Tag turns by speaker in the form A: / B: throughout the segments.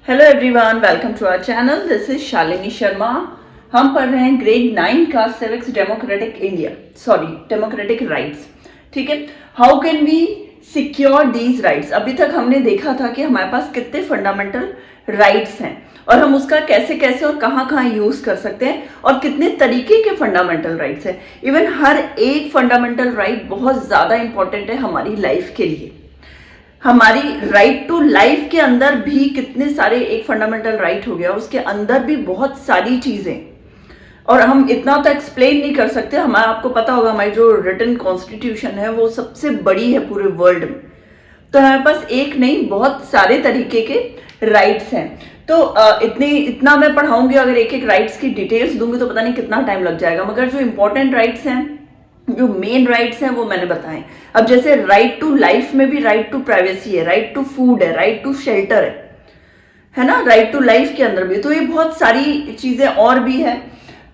A: Hello everyone, welcome to our channel. This is Shalini Sharma. हम पढ़ रहे हैं ग्रेड 9 का सिविक्स डेमोक्रेटिक राइट्स। ठीक है, how can we secure these rights. अभी तक हमने देखा था कि हमारे पास कितने फंडामेंटल राइट्स हैं और हम उसका कैसे कैसे और कहाँ कहाँ यूज कर सकते हैं और कितने तरीके के फंडामेंटल राइट्स हैं। इवन हर एक फंडामेंटल राइट बहुत ज्यादा इंपॉर्टेंट है हमारी लाइफ के लिए। हमारी राइट टू लाइफ के अंदर भी कितने सारे, एक फंडामेंटल राइट हो गया, उसके अंदर भी बहुत सारी चीजें, और हम इतना तो एक्सप्लेन नहीं कर सकते। हमारा, आपको पता होगा, हमारी जो रिटन कॉन्स्टिट्यूशन है वो सबसे बड़ी है पूरे वर्ल्ड में। तो हमारे पास एक नहीं, बहुत सारे तरीके के राइट्स हैं। तो इतना मैं पढ़ाऊंगी, अगर एक एक राइट्स की डिटेल्स दूंगी तो पता नहीं कितना टाइम लग जाएगा। मगर जो इंपॉर्टेंट राइट्स हैं, जो मेन राइट्स हैं, वो मैंने बताए। अब जैसे राइट टू लाइफ में भी राइट टू प्राइवेसी है, राइट टू फूड है, राइट टू शेल्टर है ना, राइट टू लाइफ के अंदर भी। तो ये बहुत सारी चीजें और भी है।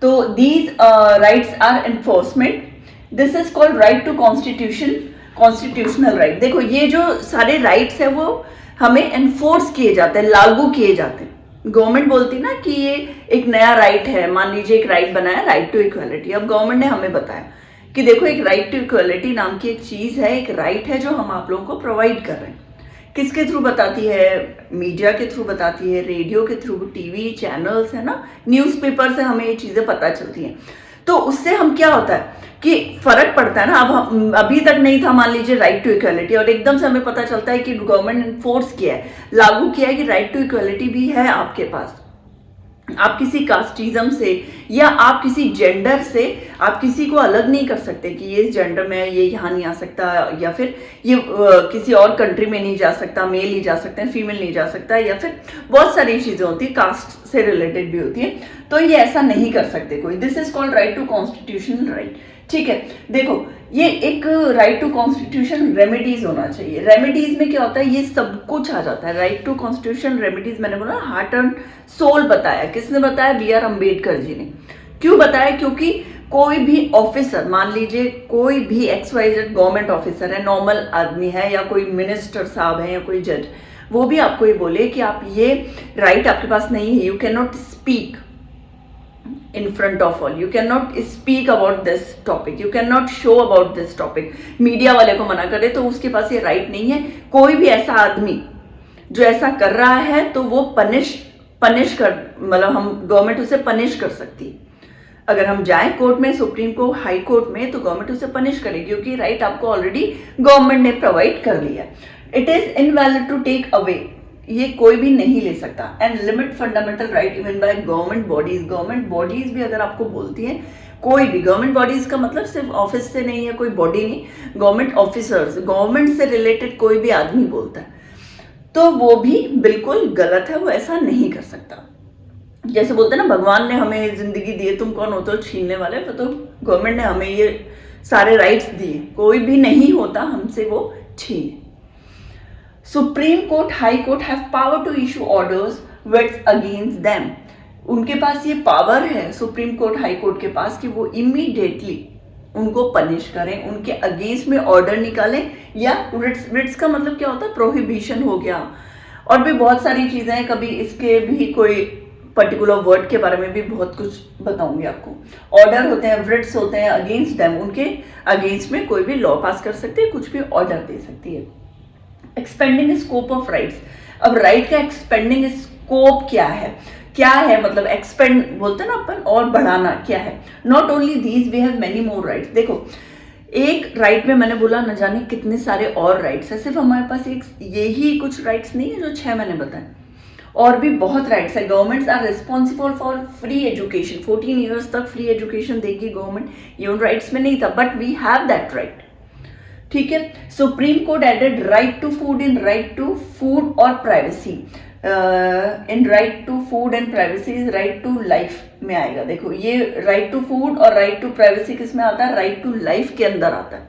A: तो these rights are enforcement. This is called right to constitutional right. देखो, ये जो सारे राइट्स है वो हमें एनफोर्स किए जाते हैं, लागू किए जाते हैं। गवर्नमेंट बोलती ना कि ये एक नया राइट है। मान लीजिए एक राइट बनाया, राइट टू इक्वालिटी। अब गवर्नमेंट ने हमें बताया कि देखो, एक राइट टू इक्वालिटी नाम की एक चीज है, एक राइट है जो हम आप लोगों को प्रोवाइड कर रहे हैं। किसके थ्रू बताती है? मीडिया के थ्रू बताती है, रेडियो के थ्रू, टीवी चैनल्स है ना, न्यूज़पेपर से हमें ये चीजें पता चलती हैं। तो उससे हम क्या होता है कि फर्क पड़ता है ना। अब हम, अभी तक नहीं था मान लीजिए राइट टू इक्वालिटी, और एकदम से हमें पता चलता है कि गवर्नमेंट ने फोर्स किया है, लागू किया है कि राइट टू इक्वालिटी भी है आपके पास। आप किसी कास्टिज्म से या आप किसी जेंडर से आप किसी को अलग नहीं कर सकते कि ये इस जेंडर में है, ये यहाँ नहीं आ सकता, या फिर ये किसी और कंट्री में नहीं जा सकता, मेल नहीं जा सकते हैं, फीमेल नहीं जा सकता, या फिर बहुत सारी चीजें होती है, कास्ट से रिलेटेड भी होती है। तो ये ऐसा नहीं कर सकते कोई। This is called right to constitutional right. ठीक है, देखो, ये एक राइट टू कॉन्स्टिट्यूशन रेमेडीज होना चाहिए। रेमेडीज में क्या होता है, ये सब कुछ आ जाता है। राइट टू कॉन्स्टिट्यूशन रेमेडीज, मैंने बोला हार्ट एंड सोल बताया। किसने बताया? बी आर अम्बेडकर जी ने। क्यों बताया? क्योंकि कोई भी ऑफिसर, मान लीजिए कोई भी XYZ गवर्नमेंट ऑफिसर है, नॉर्मल आदमी है, या कोई मिनिस्टर साहब है, या कोई जज, वो भी आपको ये बोले कि आप ये राइट आपके पास नहीं है, you can not speak in front of all, you cannot speak about this topic, you cannot show about this topic, media वाले को मना करे तो उसके पास ये राइट नहीं है। कोई भी ऐसा आदमी जो ऐसा कर रहा है तो वो पनिश कर, मतलब हम गवर्नमेंट उसे पनिश कर सकती है। अगर हम जाएं कोर्ट में, सुप्रीम कोर्ट, हाई कोर्ट में, तो गवर्नमेंट उसे पनिश करेगी, क्योंकि राइट आपको ऑलरेडी गवर्नमेंट ने प्रोवाइड कर लिया। It is invalid to take away, ये कोई भी नहीं ले सकता। And limit fundamental right even by government bodies. Government bodies भी अगर आपको बोलती है, कोई भी गवर्नमेंट बॉडीज का मतलब सिर्फ ऑफिस से नहीं है, कोई बॉडी नहीं, गवर्नमेंट ऑफिसर्स, गवर्नमेंट से रिलेटेड कोई भी आदमी बोलता है तो वो भी बिल्कुल गलत है, वो ऐसा नहीं कर सकता। जैसे बोलते हैं ना, भगवान ने हमें जिंदगी दी है, तुम कौन होते हो छीनने वाले। तो गवर्नमेंट ने हमें ये सारे राइट्स दिए, कोई भी नहीं होता हमसे वो छीने। Supreme court, high court have power to issue orders which against them. उनके पास ये पावर है, सुप्रीम कोर्ट, हाई कोर्ट के पास, कि वो इमीडिएटली उनको पनिश करें, उनके अगेंस्ट में ऑर्डर निकालें, या रिट्स का मतलब क्या होता है? प्रोहिबिशन हो गया। और भी बहुत सारी चीजें हैं, कभी इसके भी कोई पर्टिकुलर वर्ड के बारे में भी बहुत कुछ बताऊंगी आपको। ऑर्डर होते हैं, रिट्स होते हैं अगेंस्ट देम, उनके अगेंस्ट में कोई भी लॉ पास कर सकती है, कुछ भी ऑर्डर दे सकती है। Expanding scope of rights. अब राइट का एक्सपेंडिंग स्कोप क्या है? क्या है मतलब एक्सपेंड बोलते हैं ना अपन, और बढ़ाना क्या है? Not only these, we have many more rights. देखो, एक राइट में मैंने बोला न जाने कितने सारे और राइट्स है। सिर्फ हमारे पास एक यही कुछ राइट्स नहीं है जो 6 मैंने बताए, और भी बहुत राइट्स है। Governments are responsible for free education. 14 years तक फ्री एजुकेशन देगी गवर्नमेंट, ये उन राइट्स में नहीं था, but we have that right. ठीक है, supreme court added right to food in right to food और privacy. In right to food and privacy is right to life में आएगा। देखो, ये राइट टू फूड और राइट टू प्राइवेसी किस में आता है? राइट टू लाइफ के अंदर आता है।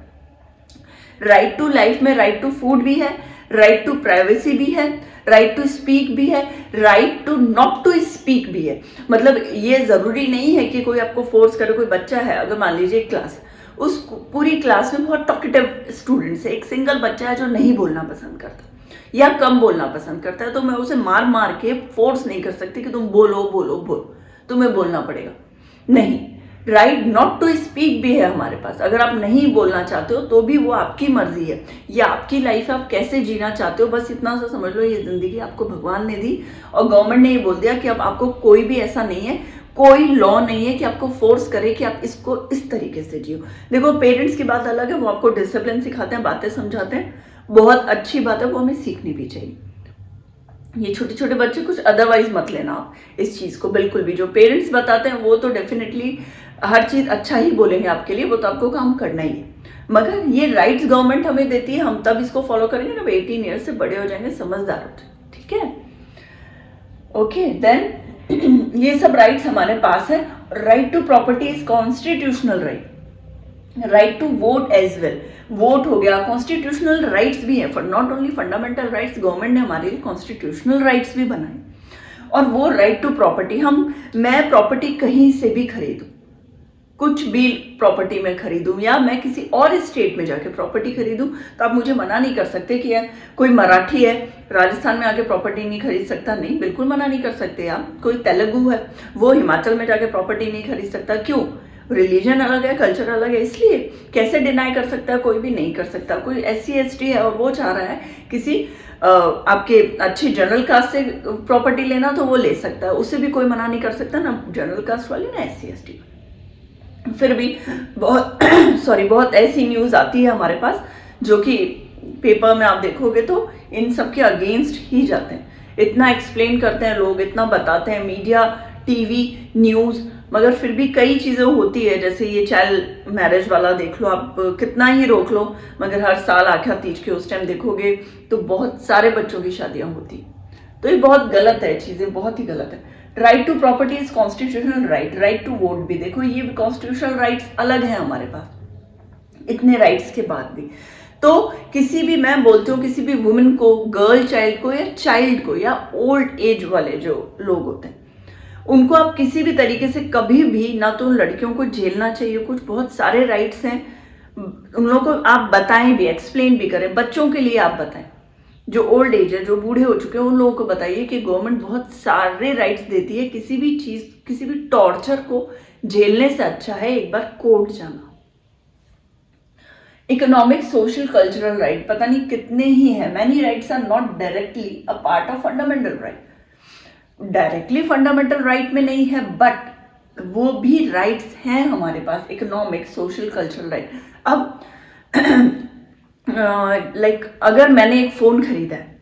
A: राइट टू लाइफ में राइट टू फूड भी है, राइट टू प्राइवेसी भी है, राइट टू स्पीक भी है, right to not to speak भी है। मतलब ये जरूरी नहीं है कि कोई आपको फोर्स करे। कोई बच्चा है, अगर मान लीजिए क्लास, उस पूरी क्लास में बहुत टॉकेटिव स्टूडेंट्स है, एक सिंगल बच्चा है जो नहीं बोलना पसंद करता, या कम बोलना पसंद करता है, तो मैं उसे मार मार के फोर्स नहीं कर सकती कि तुम बोलो बोलो बोलो, तुम्हें बोलना पड़ेगा। नहीं, राइट नॉट टू स्पीक भी है हमारे पास। अगर आप नहीं बोलना चाहते हो तो भी वो आपकी मर्जी है, ये आपकी लाइफ है, आप कैसे जीना चाहते हो। बस इतना सा समझ लो, ये जिंदगी आपको भगवान ने दी और गवर्नमेंट ने ये बोल दिया कि अब आपको कोई भी ऐसा नहीं है, कोई लॉ नहीं है कि आपको फोर्स करे कि आप इसको इस तरीके से जियो। देखो, पेरेंट्स की बात अलग है, वो आपको डिसिप्लिन सिखाते हैं, बातें समझाते हैं, बहुत अच्छी बात है, वो हमें सीखनी भी चाहिए। ये छोटे छोटे बच्चे कुछ अदरवाइज मत लेना आप इस चीज को, बिल्कुल भी। जो पेरेंट्स बताते हैं वो तो डेफिनेटली हर चीज अच्छा ही बोलेंगे आपके लिए, वो तो आपको काम करना ही है। मगर ये राइट्स गवर्नमेंट हमें देती है, हम तब इसको फॉलो करेंगे जब 18 ईयर्स से बड़े हो जाएंगे, समझदार हो जाएंगे, ठीक है। ओके, देन ये सब राइट्स हमारे पास है। Right to property is constitutional right, right to vote as well, vote हो गया, कॉन्स्टिट्यूशनल राइट्स भी है, not only fundamental rights, government ने हमारे लिए कॉन्स्टिट्यूशनल राइट्स भी बनाए। और वो राइट टू प्रॉपर्टी, मैं प्रॉपर्टी कहीं से भी खरीदूं, कुछ भी प्रॉपर्टी में खरीदूं, या मैं किसी और स्टेट में जाके प्रॉपर्टी खरीदूं, तो आप मुझे मना नहीं कर सकते कि यार कोई मराठी है राजस्थान में आके प्रॉपर्टी नहीं खरीद सकता। नहीं, बिल्कुल मना नहीं कर सकते आप। कोई तेलुगु है, वो हिमाचल में जाके प्रॉपर्टी नहीं खरीद सकता। क्यों? रिलीजन अलग है, कल्चर अलग है, इसलिए कैसे डिनाई कर सकता है? कोई भी नहीं कर सकता। कोई SC ST है और वो चाह रहा है किसी आपके अच्छी जनरल कास्ट से प्रॉपर्टी लेना, तो वो ले सकता है, उसे भी कोई मना नहीं कर सकता, ना जनरल कास्ट वाले ना SC ST। फिर भी बहुत बहुत ऐसी न्यूज आती है हमारे पास जो कि पेपर में आप देखोगे तो इन सब के अगेंस्ट ही जाते हैं। इतना एक्सप्लेन करते हैं लोग, इतना बताते हैं, मीडिया, टीवी, न्यूज, मगर फिर भी कई चीजें होती है, जैसे ये चाइल्ड मैरिज वाला देख लो आप, कितना ही रोक लो मगर हर साल आख्या तीज के उस टाइम देखोगे तो बहुत सारे बच्चों की शादियां होती। तो ये बहुत गलत है, चीजें बहुत ही गलत है। Right to property is constitutional right, right to vote भी देखो, ये भी कॉन्स्टिट्यूशनल राइट्स अलग है हमारे पास, इतने राइट्स के बाद भी। तो किसी भी, मैं बोलती हूँ किसी भी वुमेन को, गर्ल चाइल्ड को, या चाइल्ड को, या ओल्ड एज वाले जो लोग होते हैं, उनको आप किसी भी तरीके से कभी भी ना तो उन लड़कियों को झेलना चाहिए। कुछ बहुत सारे राइट्स हैं, उन लोगों को आप बताएं भी, एक्सप्लेन भी करें। बच्चों के लिए आप बताएं, जो ओल्ड एज है, जो बूढ़े हो चुके हैं, उन लोगों को बताइए कि गवर्नमेंट बहुत सारे राइट्स देती है। किसी भी चीज, किसी भी टॉर्चर को झेलने से अच्छा है एक बार कोर्ट जाना। इकोनॉमिक, सोशल, कल्चरल राइट, पता नहीं कितने ही है। Many rights are not directly a part of fundamental right, directly fundamental right में नहीं है, बट वो भी राइट्स हैं हमारे पास, इकोनॉमिक, सोशल, कल्चरल राइट। अब लाइक अगर मैंने एक फोन खरीदा है,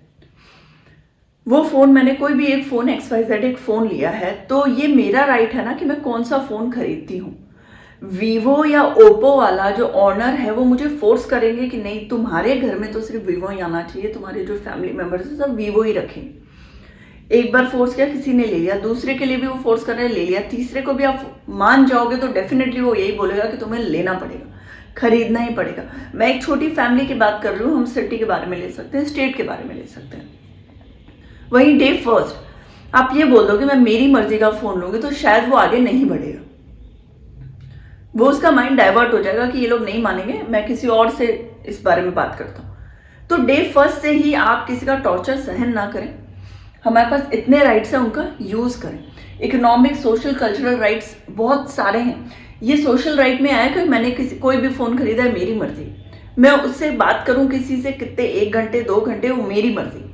A: वो फोन, मैंने कोई भी एक फोन XYZ एक फोन लिया है, तो ये मेरा राइट है ना कि मैं कौन सा फोन खरीदती हूँ। वीवो या ओप्पो वाला जो ऑनर है वो मुझे फोर्स करेंगे कि नहीं, तुम्हारे घर में तो सिर्फ वीवो ही आना चाहिए, तुम्हारे जो फैमिली मेंबर्स है सब वीवो ही रखें। एक बार फोर्स किया, किसी ने ले लिया, दूसरे के लिए भी वो फोर्स कर रहे हैं, ले लिया, तीसरे को भी आप मान जाओगे तो डेफिनेटली वो यही बोलेगा कि तुम्हें लेना पड़ेगा, खरीदना ही पड़ेगा। मैं एक छोटी फैमिली की बात कर रही हूँ, हम सिटी के बारे में ले सकते हैं, स्टेट के बारे में ले सकते हैं। वहीं डे फर्स्ट आप ये बोल दो कि मैं मेरी मर्जी का फोन लूंगी, तो शायद वो आगे नहीं बढ़ेगा, वो उसका माइंड डाइवर्ट हो जाएगा कि ये लोग नहीं मानेंगे, मैं किसी और से इस बारे में बात करता हूँ। तो डे फर्स्ट से ही आप किसी का टॉर्चर सहन ना करें। हमारे पास इतने राइट्स हैं, उनका यूज करें। इकोनॉमिक, सोशल, कल्चरल राइट्स बहुत सारे हैं। ये सोशल राइट में आया कि मैंने कोई भी फोन खरीदा है, मेरी मर्जी, मैं उससे बात करूं किसी से कितने, 1 घंटे 2 घंटे, वो मेरी मर्जी।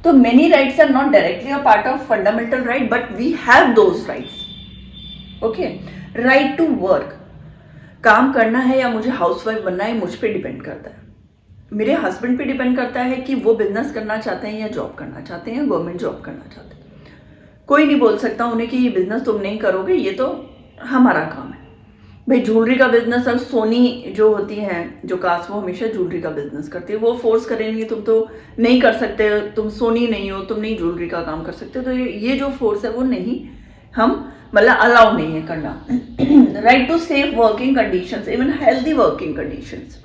A: तो many rights are not directly a part of fundamental right, but we have those rights. Okay, right to work, काम करना है या मुझे हाउसवाइफ बनना है, मुझ पर डिपेंड करता है, मेरे हस्बैंड पे डिपेंड करता है कि वो बिजनेस करना चाहते हैं या जॉब करना चाहते हैं, गवर्नमेंट जॉब करना चाहते हैं। कोई नहीं बोल सकता उन्हें कि ये बिजनेस तुम नहीं करोगे, ये तो हमारा काम है। भाई ज्वेलरी का बिजनेस, और सोनी जो होती हैं जो कास्ट, वो हमेशा ज्वेलरी का बिजनेस करती है, वो फोर्स करेंगे तुम तो नहीं कर सकते, तुम सोनी नहीं हो, तुम नहीं ज्वेलरी का काम कर सकते। तो ये जो फोर्स है वो नहीं, हम मतलब अलाउ नहीं है करना। Right to safe working conditions, even healthy working conditions.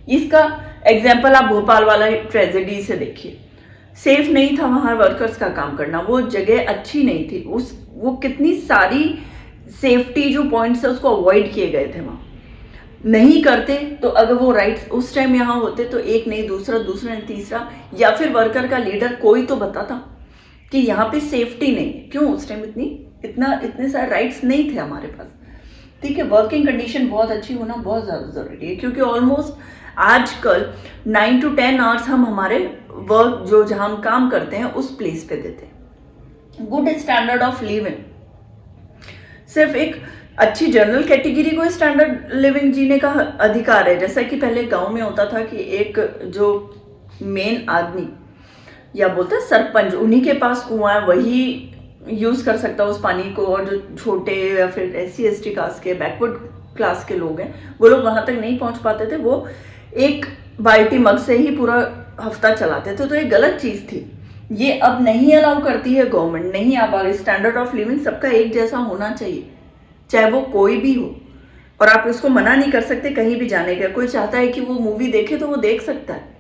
A: इसका एग्जाम्पल आप भोपाल वाला ट्रेजेडी से देखिए, सेफ नहीं था वहां वर्कर्स का काम करना, वो जगह अच्छी नहीं थी, वो कितनी सारी सेफ्टी जो पॉइंट्स है उसको अवॉइड किए गए थे वहां। नहीं करते तो अगर वो राइट्स उस टाइम यहाँ होते तो एक नहीं दूसरा, दूसरा नहीं तीसरा, या फिर वर्कर का लीडर कोई तो बताता कि यहाँ पे सेफ्टी नहीं है। क्यों उस टाइम इतने सारे राइट्स नहीं थे हमारे पास। ठीक है, वर्किंग कंडीशन बहुत अच्छी होना बहुत ज़्यादा ज़रूरी है, क्योंकि ऑलमोस्ट आजकल 9 to 10 आवर्स हम हमारे वर्क जो जहाँ हम काम करते हैं उस प्लेस पे देते हैं। गुड स्टैंडर्ड ऑफ लिविंग, सिर्फ एक अच्छी जनरल कैटेगरी को स्टैंडर्ड लिविंग जीने का अधिकार है। जैसा कि पहले गांव में होता था कि एक जो मेन आदमी या बोलते हैं सरपंच, उन्हीं के पास कुआं है, वही यूज कर सकता है उस पानी को, और जो छोटे या फिर SC ST कास्ट के बैकवर्ड क्लास के लोग हैं वो लोग वहां तक नहीं पहुंच पाते थे, वो एक बाल्टी मग से ही पूरा हफ्ता चलाते थे। तो ये गलत चीज थी, ये अब नहीं अलाउ करती है गवर्नमेंट। नहीं, अब स्टैंडर्ड ऑफ लिविंग सबका एक जैसा होना चाहिए, चाहे वो कोई भी हो, और आप इसको मना नहीं कर सकते कहीं भी जाने का। कोई चाहता है कि वो मूवी देखे तो वो देख सकता है,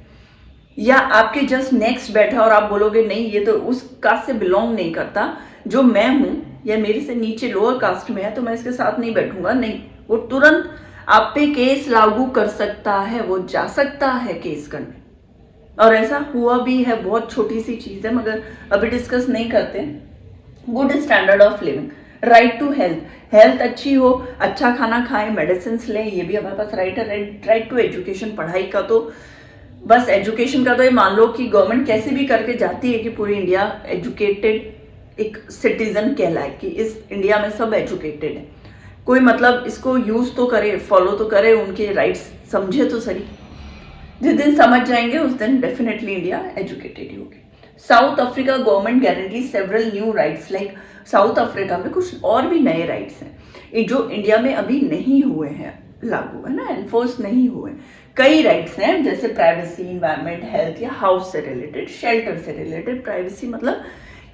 A: या आपके जस्ट नेक्स्ट बैठा और आप बोलोगे नहीं ये तो उस कास्ट से बिलोंग नहीं करता, जो मैं हूं या मेरे से नीचे लोअर कास्ट में है तो मैं इसके साथ नहीं बैठूंगा, नहीं, वो तुरंत आप पे केस लागू कर सकता है, वो जा सकता है केस करने। और ऐसा हुआ भी है, बहुत छोटी सी चीज है मगर अभी डिस्कस नहीं करते। Good standard of living, right to health, health अच्छी हो, अच्छा खाना खाएं, मेडिसिन लें, ये भी हमारे पास राइट है। राइट टू एजुकेशन, पढ़ाई का तो बस एजुकेशन का तो ये मान लो कि गवर्नमेंट कैसे भी करके जाती है कि पूरी इंडिया एजुकेटेड एक सिटीजन कहलाए, कि इस इंडिया में सब एजुकेटेड है। कोई मतलब इसको यूज तो करे, फॉलो तो करे, उनके राइट्स समझे तो सही। जिस दिन समझ जाएंगे उस दिन डेफिनेटली इंडिया एजुकेटेड ही होगी। South Africa government guarantee several new rights, like south Africa में कुछ और भी नए राइट्स हैं जो इंडिया में अभी नहीं हुए हैं लागू, है ना, एनफोर्स नहीं हुए। कई राइट्स हैं जैसे प्राइवेसी, इन्वायरमेंट, हेल्थ या हाउस से रिलेटेड, शेल्टर से रिलेटेड। प्राइवेसी मतलब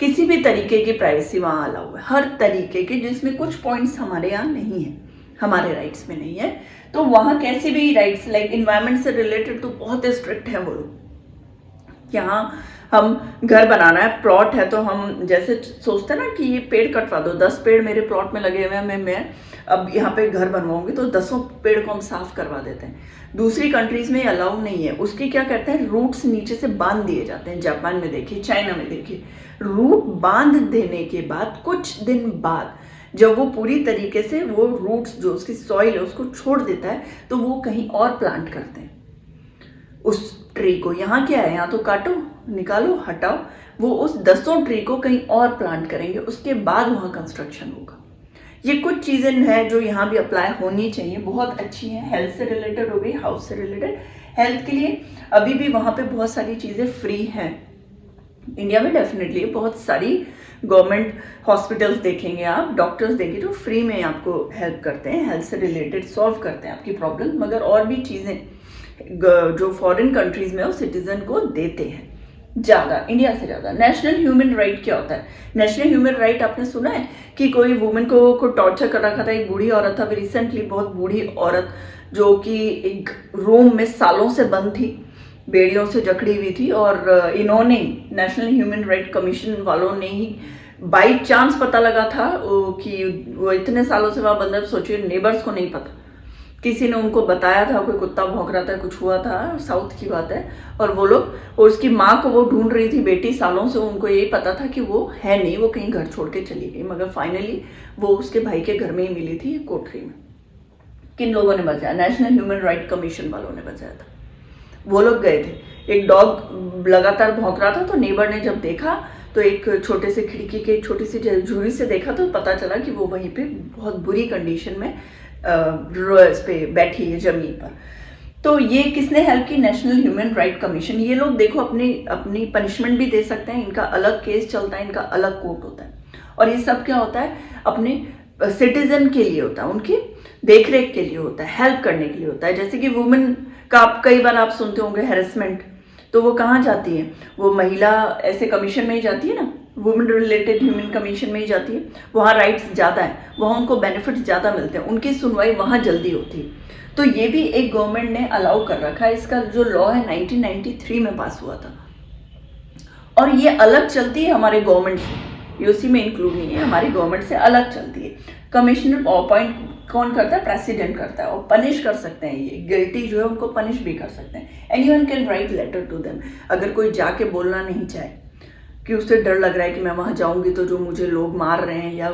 A: किसी भी तरीके की प्राइवेसी वहाँ अलाउ है, हर तरीके के, जिसमें कुछ पॉइंट्स हमारे यहाँ नहीं है, हमारे राइट्स में नहीं है। तो वहाँ कैसे भी राइट्स, लाइक इन्वायरमेंट से रिलेटेड तो बहुत स्ट्रिक्ट है वो लोग। यहाँ हम घर बनाना है, प्लॉट है, तो हम जैसे सोचते हैं ना कि ये पेड़ कटवा दो, 10 पेड़ मेरे प्लॉट में लगे हुए हैं, मैं अब यहाँ पे घर बनवाऊंगी तो 10 पेड़ को हम साफ करवा देते हैं। दूसरी कंट्रीज में अलाउ नहीं है। उसके क्या करते हैं, रूट्स नीचे से बांध दिए जाते हैं। जापान में देखिए, चाइना में देखिए, रूट बांध देने के बाद कुछ दिन बाद जब वो पूरी तरीके से वो रूट्स जो उसकी सॉइल है उसको छोड़ देता है तो वो कहीं और प्लांट करते हैं उस ट्री को। यहाँ क्या है, यहाँ तो काटो, निकालो, हटाओ, वो उस 10 ट्री को कहीं और प्लांट करेंगे, उसके बाद वहाँ कंस्ट्रक्शन होगा। ये कुछ चीजें हैं जो यहाँ भी अप्लाई होनी चाहिए, बहुत अच्छी हैं। हेल्थ से रिलेटेड हो गई, हाउस से रिलेटेड। हेल्थ के लिए अभी भी वहाँ पे बहुत सारी चीजें फ्री हैं। इंडिया में डेफिनेटली बहुत सारी गवर्नमेंट हॉस्पिटल्स देखेंगे आप, डॉक्टर्स देखेंगे जो फ्री में आपको हेल्प करते हैं, हेल्थ से रिलेटेड सॉल्व करते हैं आपकी प्रॉब्लम। मगर और भी चीजें जो फॉरेन कंट्रीज में वो सिटीजन को देते हैं ज्यादा, इंडिया से ज्यादा। नेशनल ह्यूमन राइट क्या होता है? नेशनल ह्यूमन राइट आपने सुना है कि कोई वुमेन को टॉर्चर कर रखा था, एक बूढ़ी औरत था, अभी रिसेंटली बहुत बूढ़ी औरत जो कि एक रूम में सालों से बंद थी, बेड़ियों से जकड़ी हुई थी, और इन्होंने नेशनल ह्यूमन राइट कमीशन वालों ने ही बाई चांस पता लगा था कि वो इतने सालों से वहाँ बंद है। सोचिए, नेबर्स को नहीं पता, किसी ने उनको बताया था, कोई कुत्ता भौंक रहा था, कुछ हुआ था, साउथ की बात है, और वो लोग, और उसकी माँ को वो ढूंढ रही थी बेटी सालों से, उनको यही पता था कि वो है नहीं, वो कहीं घर छोड़ के चली गई, मगर फाइनली वो उसके भाई के घर में ही मिली थी कोठरी में। किन लोगों ने बचाया? नेशनल ह्यूमन राइट कमीशन वालों ने बचाया था। वो लोग गए थे, एक डॉग लगातार भौंक रहा था, तो नेबर ने जब देखा तो एक छोटे से खिड़की के छोटी सी झुरी से देखा तो पता चला कि वो वहीं पे बहुत बुरी कंडीशन में रोज पे बैठी है जमीन पर। तो ये किसने हेल्प की? National human right commission. ये लोग देखो अपनी पनिशमेंट भी दे सकते हैं, इनका अलग केस चलता है, इनका अलग कोर्ट होता है, और ये सब क्या होता है, अपने सिटीजन के लिए होता है, उनकी देखरेख के लिए होता है, हेल्प करने के लिए होता है। जैसे कि वुमेन का आप कई बार आप सुनते होंगे हैरेसमेंट, तो वो कहाँ जाती है? वो महिला ऐसे कमीशन में ही जाती है ना, वुमेन रिलेटेड ह्यूमन कमीशन में ही जाती है। वहाँ राइट्स ज़्यादा है, वहाँ उनको बेनिफिट्स ज़्यादा मिलते हैं, उनकी सुनवाई वहाँ जल्दी होती है। तो ये भी एक गवर्नमेंट ने अलाउ कर रखा है। इसका जो लॉ है 1993 में पास हुआ था, और ये अलग चलती है हमारे गवर्नमेंट से, ये उसी में इंक्लूड नहीं है, हमारी गवर्नमेंट से अलग चलती है। कमिश्नर अपॉइंट कौन करता है? प्रेसिडेंट करता है, और पनिश कर सकते हैं, ये गिल्टी जो है उनको पनिश भी कर सकते हैं। Anyone can write letter to them. अगर कोई जाके बोलना नहीं चाहे कि उससे डर लग रहा है कि मैं वहाँ जाऊँगी तो जो मुझे लोग मार रहे हैं, या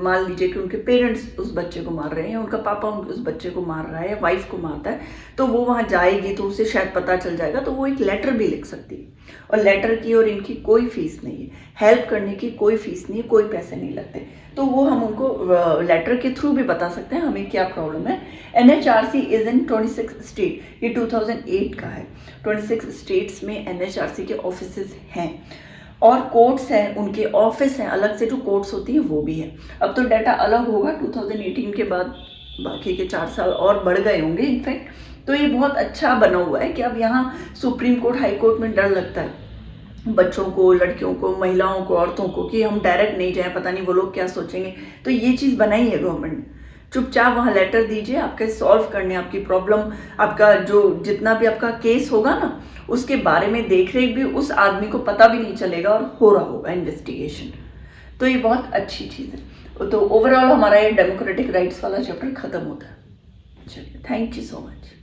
A: मान लीजिए कि उनके पेरेंट्स उस बच्चे को मार रहे हैं, या उनका पापा उस बच्चे को मार रहा है, या वाइफ को मारता है, तो वो वहाँ जाएगी तो उसे शायद पता चल जाएगा, तो वो एक लेटर भी लिख सकती है। और लेटर की और इनकी कोई फीस नहीं है, हेल्प करने की कोई फीस नहीं है, कोई पैसे नहीं लगते। तो वो हम उनको लेटर के थ्रू भी बता सकते हैं हमें क्या प्रॉब्लम है। NHRC इज इन 26 स्टेट, ये 2008 का है। 26 स्टेट्स में NHRC के ऑफिसेज हैं, और कोर्ट्स हैं, उनके ऑफिस हैं, अलग से जो कोर्ट्स होती हैं वो भी है। अब तो डाटा अलग होगा, 2018 के बाद बाकी के 4 साल और बढ़ गए होंगे इनफैक्ट। तो ये बहुत अच्छा बना हुआ है कि अब यहाँ सुप्रीम कोर्ट, हाई कोर्ट में डर लगता है बच्चों को, लड़कियों को, महिलाओं को, औरतों को, कि हम डायरेक्ट नहीं जाएं, पता नहीं वो लोग क्या सोचेंगे। तो ये चीज़ बनाई है गवर्नमेंट ने। चुपचाप वहाँ लेटर दीजिए, आपके सॉल्व करने, आपकी प्रॉब्लम, आपका जो जितना भी आपका केस होगा ना, उसके बारे में देख रेख भी उस आदमी को पता भी नहीं चलेगा, और हो रहा होगा इन्वेस्टिगेशन। तो ये बहुत अच्छी चीज़ है। तो ओवरऑल हमारा ये डेमोक्रेटिक राइट्स वाला चैप्टर खत्म होता है। चलिए, थैंक यू सो मच।